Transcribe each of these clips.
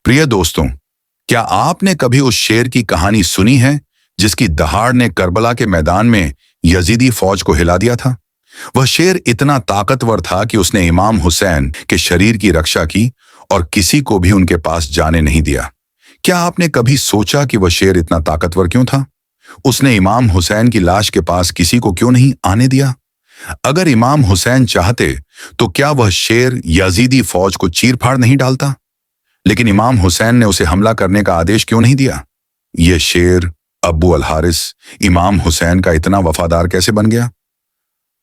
प्रिय दोस्तों, क्या आपने कभी उस शेर की कहानी सुनी है जिसकी दहाड़ ने करबला के मैदान में यजीदी फौज को हिला दिया था? वह शेर इतना ताकतवर था कि उसने इमाम हुसैन के शरीर की रक्षा की और किसी को भी उनके पास जाने नहीं दिया। क्या आपने कभी सोचा कि वह शेर इतना ताकतवर क्यों था? उसने इमाम हुसैन की लाश के पास किसी को क्यों नहीं आने दिया? अगर इमाम हुसैन चाहते तो क्या वह शेर यजीदी फौज को चीर फाड़ नहीं डालता? लेकिन इमाम हुसैन ने उसे हमला करने का आदेश क्यों नहीं दिया? यह शेर अब्बू अल हारिस इमाम हुसैन का इतना वफादार कैसे बन गया?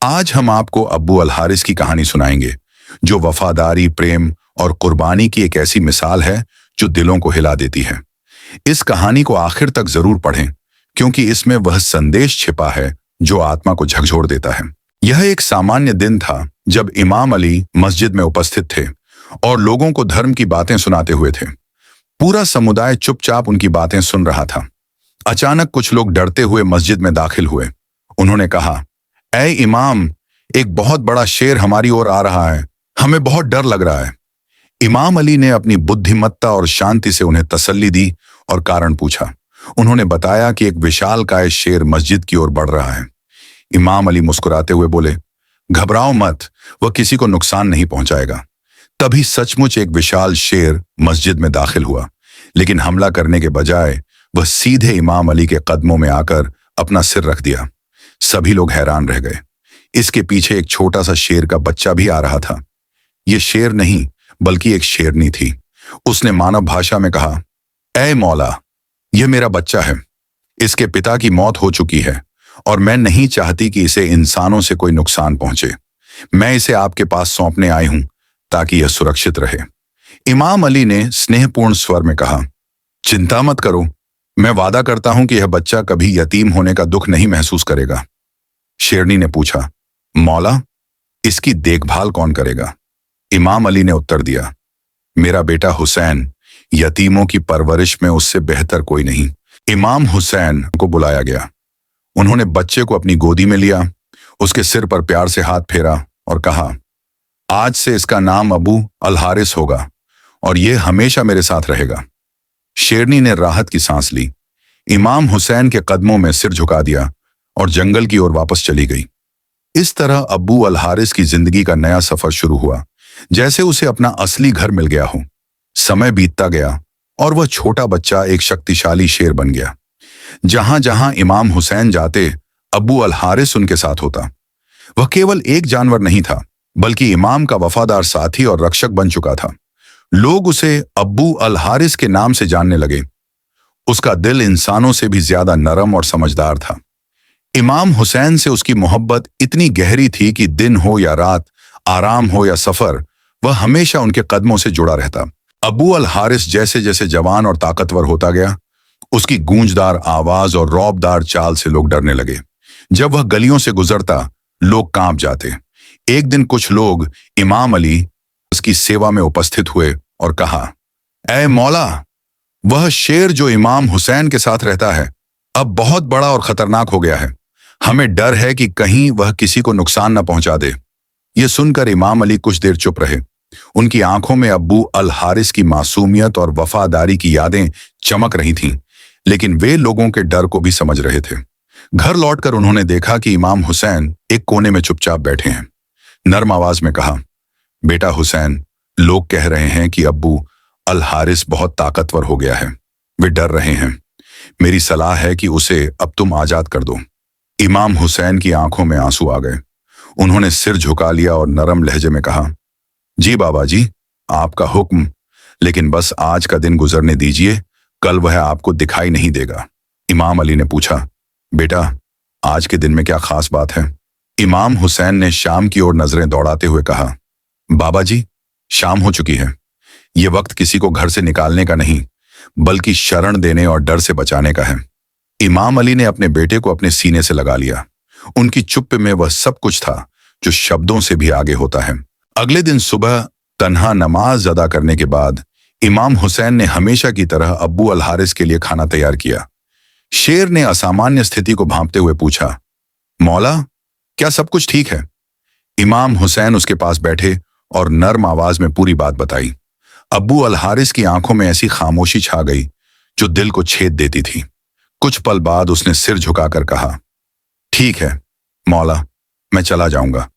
आज हम आपको अब्बू अल हारिस की कहानी सुनाएंगे, जो वफादारी, प्रेम और कुर्बानी की एक ऐसी मिसाल है जो दिलों को हिला देती है। इस कहानी को आखिर तक जरूर पढ़ें, क्योंकि इसमें वह संदेश छिपा है जो आत्मा को झकझोर देता है। यह एक सामान्य दिन था जब इमाम अली मस्जिद में उपस्थित थे और लोगों को धर्म की बातें सुनाते हुए थे। पूरा समुदाय चुपचाप उनकी बातें सुन रहा था। अचानक कुछ लोग डरते हुए मस्जिद में दाखिल हुए। उन्होंने कहा, ऐ इमाम, एक बहुत बड़ा शेर हमारी ओर आ रहा है, हमें बहुत डर लग रहा है। इमाम अली ने अपनी बुद्धिमत्ता और शांति से उन्हें तसल्ली दी और कारण पूछा। उन्होंने बताया कि एक विशालकाय शेर मस्जिद की ओर बढ़ रहा है। इमाम अली मुस्कुराते हुए बोले, घबराओ मत, वह किसी को नुकसान नहीं पहुंचाएगा। तभी सचमुच एक विशाल शेर मस्जिद में दाखिल हुआ, लेकिन हमला करने के बजाय वह सीधे इमाम अली के कदमों में आकर अपना सिर रख दिया। सभी लोग हैरान रह गए। इसके पीछे एक छोटा सा शेर का बच्चा भी आ रहा था। यह शेर नहीं बल्कि एक शेरनी थी। उसने मानव भाषा में कहा, ऐ मौला, यह मेरा बच्चा है। इसके पिता की मौत हो चुकी है और मैं नहीं चाहती कि इसे इंसानों से कोई नुकसान पहुंचे। मैं इसे आपके पास सौंपने आई हूं ताकि यह सुरक्षित रहे। इमाम अली ने स्नेहपूर्ण स्वर में कहा, चिंता मत करो, मैं वादा करता हूं कि यह बच्चा कभी यतीम होने का दुख नहीं महसूस करेगा। शेरनी ने पूछा, मौला, इसकी देखभाल कौन करेगा? इमाम अली ने उत्तर दिया, मेरा बेटा हुसैन, यतीमों की परवरिश में उससे बेहतर कोई नहीं। इमाम हुसैन को बुलाया गया। उन्होंने बच्चे को अपनी गोदी में लिया, उसके सिर पर प्यार से हाथ फेरा और कहा, आज से इसका नाम अबू अल हारिस होगा और यह हमेशा मेरे साथ रहेगा। शेरनी ने राहत की सांस ली। इमाम हुसैन के कदमों में सिर झुका दिया और जंगल की ओर वापस चली गई। इस तरह अब्बू अल हारिस की जिंदगी का नया सफर शुरू हुआ, जैसे उसे अपना असली घर मिल गया हो। समय बीतता गया और वह छोटा बच्चा एक शक्तिशाली शेर बन गया। जहां जहां इमाम हुसैन जाते, अब्बू अल हारिस उनके साथ होता। वह केवल एक जानवर नहीं था, बल्कि इमाम का वफादार साथी और रक्षक बन चुका था। लोग उसे अब्बू अल हारिस के नाम से जानने लगे। उसका दिल इंसानों से भी ज्यादा नरम और समझदार था। इमाम हुसैन से उसकी मोहब्बत इतनी गहरी थी कि दिन हो या रात, आराम हो या सफर, वह हमेशा उनके कदमों से जुड़ा रहता। अब्बू अल हारिस जैसे जैसे जवान और ताकतवर होता गया, उसकी गूंजदार आवाज और रौबदार चाल से लोग डरने लगे। जब वह गलियों से गुजरता, लोग कांप जाते। एक दिन कुछ लोग इमाम अली उसकी सेवा में उपस्थित हुए और कहा, ऐ मौला, वह शेर जो इमाम हुसैन के साथ रहता है अब बहुत बड़ा और खतरनाक हो गया है। हमें डर है कि कहीं वह किसी को नुकसान न पहुंचा दे। यह सुनकर इमाम अली कुछ देर चुप रहे। उनकी आंखों में अब्बू अल हारिस की मासूमियत और वफादारी की यादें चमक रही थीं, लेकिन वे लोगों के डर को भी समझ रहे थे। घर लौटकर उन्होंने देखा कि इमाम हुसैन एक कोने में चुपचाप बैठे हैं। नर्म आवाज में कहा, बेटा हुसैन, लोग कह रहे हैं कि अब्बू अल हारिस बहुत ताकतवर हो गया है। वे डर रहे हैं। मेरी सलाह है कि उसे अब तुम आजाद कर दो। इमाम हुसैन की आंखों में आंसू आ गए। उन्होंने सिर झुका लिया और नरम लहजे में कहा, जी बाबा जी, आपका हुक्म, लेकिन बस आज का दिन गुजरने दीजिए, कल वह आपको दिखाई नहीं देगा। इमाम अली ने पूछा, बेटा, आज के दिन में क्या खास बात है? इमाम हुसैन ने शाम की ओर नजरें दौड़ाते हुए कहा, बाबा जी, शाम हो चुकी है। यह वक्त किसी को घर से निकालने का नहीं, बल्कि शरण देने और डर से बचाने का है। इमाम अली ने अपने बेटे को अपने सीने से लगा लिया। उनकी चुप्पी में वह सब कुछ था जो शब्दों से भी आगे होता है। अगले दिन सुबह तन्हा नमाज अदा करने के बाद इमाम हुसैन ने हमेशा की तरह अब्बू अल हारिस के लिए खाना तैयार किया। शेर ने असामान्य स्थिति को भांपते हुए पूछा, मौला, क्या सब कुछ ठीक है? इमाम हुसैन उसके पास बैठे और नर्म आवाज में पूरी बात बताई। अब्बू अल हारिस की आंखों में ऐसी खामोशी छा गई जो दिल को छेद देती थी। कुछ पल बाद उसने सिर झुकाकर कहा, ठीक है मौला, मैं चला जाऊंगा,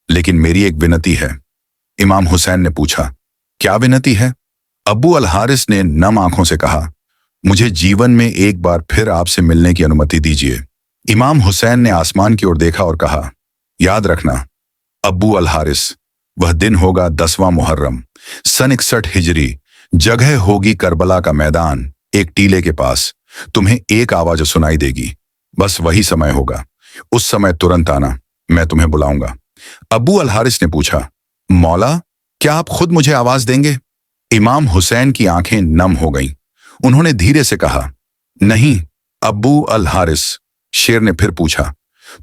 लेकिन मेरी एक विनती है। इमाम हुसैन ने पूछा, क्या विनती है? अब्बू अल हारिस ने नम आंखों से कहा, मुझे जीवन में एक बार फिर आपसे मिलने की अनुमति दीजिए। इमाम हुसैन ने आसमान की ओर देखा और कहा, याद रखना अब्बू अल हारिस, वह दिन होगा 10वां मुहर्रम सन 61 हिजरी, जगह होगी करबला का मैदान, एक टीले के पास। तुम्हें एक आवाज सुनाई देगी, बस वही समय होगा। उस समय तुरंत आना, मैं तुम्हें बुलाऊंगा। अब्बू अल हारिस ने पूछा, मौला, क्या आप खुद मुझे आवाज देंगे? इमाम हुसैन की आंखें नम हो गईं। उन्होंने धीरे से कहा, नहीं अब्बू अल हारिस। शेर ने फिर पूछा,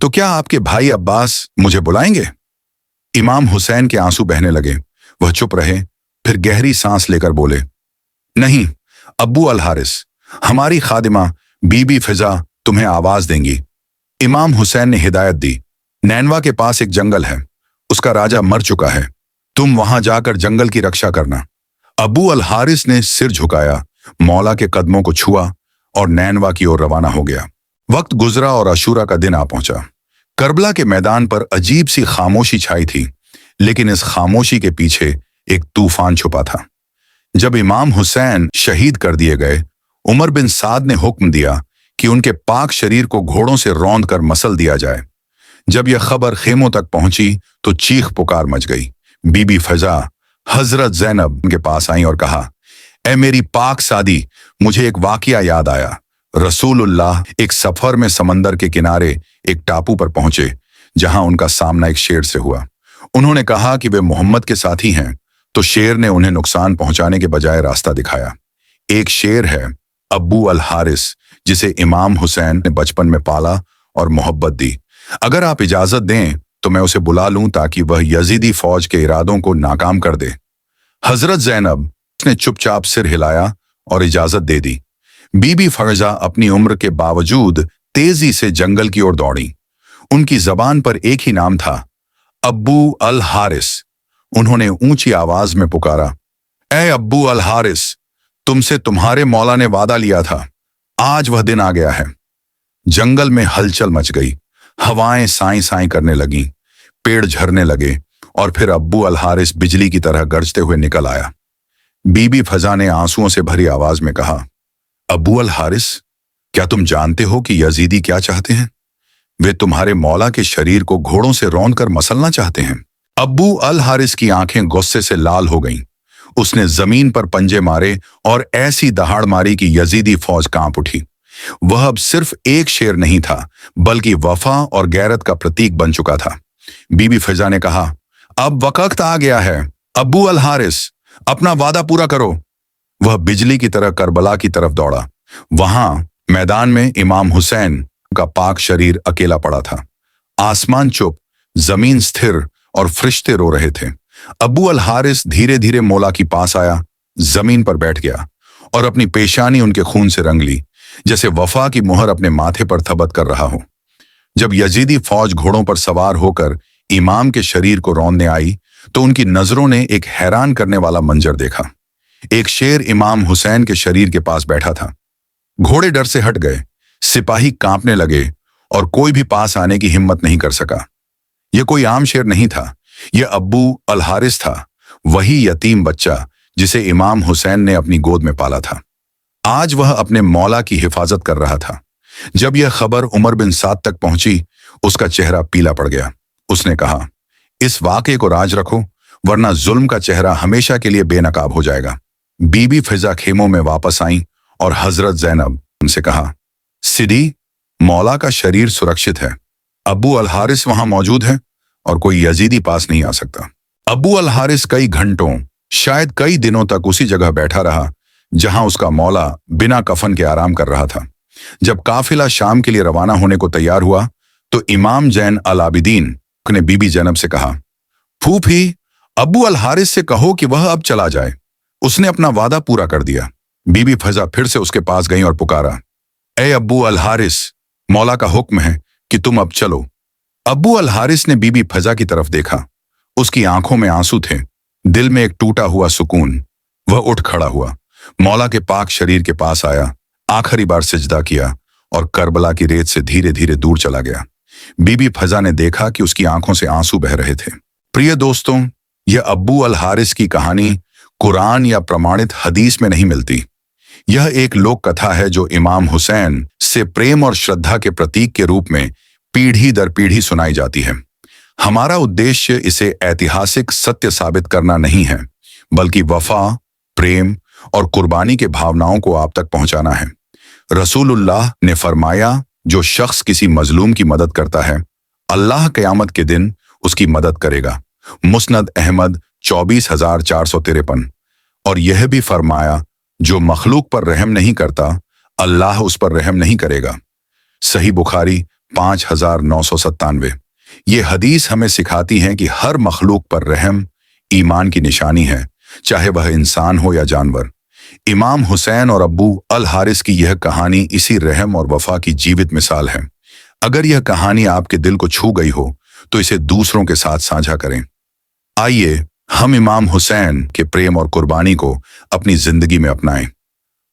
तो क्या आपके भाई अब्बास मुझे बुलाएंगे? इमाम हुसैन के आंसू बहने लगे। वह चुप रहे, फिर गहरी सांस लेकर बोले, नहीं अब्बू अल हारिस, हमारी खादिमा बीबी फिजा तुम्हें आवाज देंगी। इमाम हुसैन ने हिदायत दी, नैनवा के पास एक जंगल है, उसका राजा मर चुका है, तुम वहां जाकर जंगल की रक्षा करना। अब्बू अल हारिस ने सिर झुकाया, मौला के कदमों को छुआ और नैनवा की ओर रवाना हो गया। वक्त गुजरा और अशूरा का दिन आ पहुंचा। करबला के मैदान पर अजीब सी खामोशी छाई थी, लेकिन इस खामोशी के पीछे एक तूफान छुपा था। जब इमाम हुसैन शहीद कर दिए गए, उमर बिन साद ने हुक्म दिया कि उनके पाक शरीर को घोड़ों से रौंद कर मसल दिया जाए। जब यह खबर खेमों तक पहुंची तो चीख पुकार मच गई। बीबी फजा हजरत जैनब के पास आई और कहा, ए मेरी पाक सादी, मुझे एक वाकया याद आया। रसूलुल्लाह एक सफर में समंदर के किनारे एक टापू पर पहुंचे, जहां उनका सामना एक शेर से हुआ। उन्होंने कहा कि वे मोहम्मद के साथी हैं, तो शेर ने उन्हें नुकसान पहुंचाने के बजाय रास्ता दिखाया। एक शेर है अब्बू अल हारिस, जिसे इमाम हुसैन ने बचपन में पाला और मोहब्बत दी। अगर आप इजाजत दें तो मैं उसे बुला लूं ताकि वह यजीदी फौज के इरादों को नाकाम कर दे। हजरत जैनब ने चुपचाप सिर हिलाया और इजाजत दे दी। बीबी फरजा अपनी उम्र के बावजूद तेजी से जंगल की ओर दौड़ी। उनकी जबान पर एक ही नाम था, अब्बू अल हारिस। उन्होंने ऊंची आवाज में पुकारा, ए अब्बू अल हारिस, तुमसे तुम्हारे मौला ने वादा लिया था, आज वह दिन आ गया है। जंगल में हलचल मच गई, हवाएं साई साई करने लगीं, पेड़ झरने लगे और फिर अब्बू अल हारिस बिजली की तरह गरजते हुए निकल आया। बीबी फजा ने आंसुओं से भरी आवाज में कहा, अब्बू अल हारिस, क्या तुम जानते हो कि यजीदी क्या चाहते हैं? वे तुम्हारे मौला के शरीर को घोड़ों से रौंद कर मसलना चाहते हैं। अब्बू अल हारिस की आंखें गुस्से से लाल हो गईं। उसने जमीन पर पंजे मारे और ऐसी दहाड़ मारी कि यजीदी फौज कांप उठी। वह अब सिर्फ एक शेर नहीं था, बल्कि वफा और गैरत का प्रतीक बन चुका था। बीबी फिजा ने कहा, अब वक्त आ गया है, अब्बू अल हारिस, अपना वादा पूरा करो। वह बिजली की तरह करबला की तरफ दौड़ा। वहां मैदान में इमाम हुसैन का पाक शरीर अकेला पड़ा था। आसमान चुप, जमीन स्थिर और फरिश्ते रो रहे थे। अब्बू अल हारिस धीरे धीरे मौला के पास आया, जमीन पर बैठ गया और अपनी पेशानी उनके खून से रंग ली, जैसे वफा की मुहर अपने माथे पर थबत कर रहा हो। जब यजीदी फौज घोड़ों पर सवार होकर इमाम के शरीर को रौंदने आई तो उनकी नजरों ने एक हैरान करने वाला मंजर देखा। एक शेर इमाम हुसैन के शरीर के पास बैठा था। घोड़े डर से हट गए, सिपाही कांपने लगे और कोई भी पास आने की हिम्मत नहीं कर सका। यह कोई आम शेर नहीं था, यह अब्बू अल हारिस था, वही यतीम बच्चा जिसे इमाम हुसैन ने अपनी गोद में पाला था। आज वह अपने मौला की हिफाजत कर रहा था। जब यह खबर उमर बिन साद तक पहुंची, उसका चेहरा पीला पड़ गया। उसने कहा, इस वाक़े को राज रखो, वरना जुल्म का चेहरा हमेशा के लिए बेनकाब हो जाएगा। बीबी फिजा खेमों में वापस आई और हजरत जैनब उनसे कहा, सिदी, मौला का शरीर सुरक्षित है, अब्बू अल हारिस वहां मौजूद है और कोई यजीदी पास नहीं आ सकता। अब्बू अल हारिस कई घंटों, शायद कई दिनों तक उसी जगह बैठा रहा जहां उसका मौला बिना कफन के आराम कर रहा था। जब काफिला शाम के लिए रवाना होने को तैयार हुआ तो इमाम जैन अल आबिदीन ने बीबी जैनब से कहा, फूफी, अब्बू अल हारिस से कहो कि वह अब चला जाए, उसने अपना वादा पूरा कर दिया। बीबी फजा फिर से उसके पास गई और पुकारा, ए अब्बू अल हारिस, मौला का हुक्म है कि तुम अब चलो। अब्बू अल हारिस ने बीबी फजा की तरफ देखा। उसकी आंखों में आंसू थे, दिल में एक टूटा हुआ सुकून। वह उठ खड़ा हुआ, मौला के पाक शरीर के पास आया, आखिरी बार सिजदा किया और करबला की रेत से धीरे धीरे दूर चला गया। बीबी फजा ने देखा कि उसकी आंखों से आंसू बह रहे थे। प्रिय दोस्तों, यह अब्बू अल हारिस की कहानी कुरान या प्रमाणित हदीस में नहीं मिलती। यह एक लोक कथा है जो इमाम हुसैन से प्रेम और श्रद्धा के प्रतीक के रूप में पीढ़ी दर पीढ़ी सुनाई जाती है। हमारा उद्देश्य इसे ऐतिहासिक सत्य साबित करना नहीं है, बल्कि वफा, प्रेम और कुर्बानी के भावनाओं को आप तक पहुंचाना है। रसूलुल्लाह ने फरमाया, जो शख्स किसी मजलूम की मदद करता है, अल्लाह क़यामत के दिन उसकी मदद करेगा। मुस्नद अहमद 24,453। और यह भी फरमाया, जो मखलूक पर रहम नहीं करता, अल्लाह उस पर रहम नहीं करेगा। सही बुखारी 5,997। ये हदीस हमें सिखाती है कि हर मखलूक पर रहम ईमान की निशानी है, चाहे वह इंसान हो या जानवर। इमाम हुसैन और अब्बू अल हारिस की यह कहानी इसी रहम और वफा की जीवित मिसाल है। अगर यह कहानी आपके दिल को छू गई हो तो इसे दूसरों के साथ साझा करें। आइए हम इमाम हुसैन के प्रेम और कुर्बानी को अपनी जिंदगी में अपनाएं।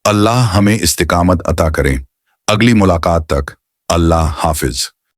अल्लाह हमें इस्तिकामत अता करें। अगली मुलाकात तक अल्लाह हाफिज।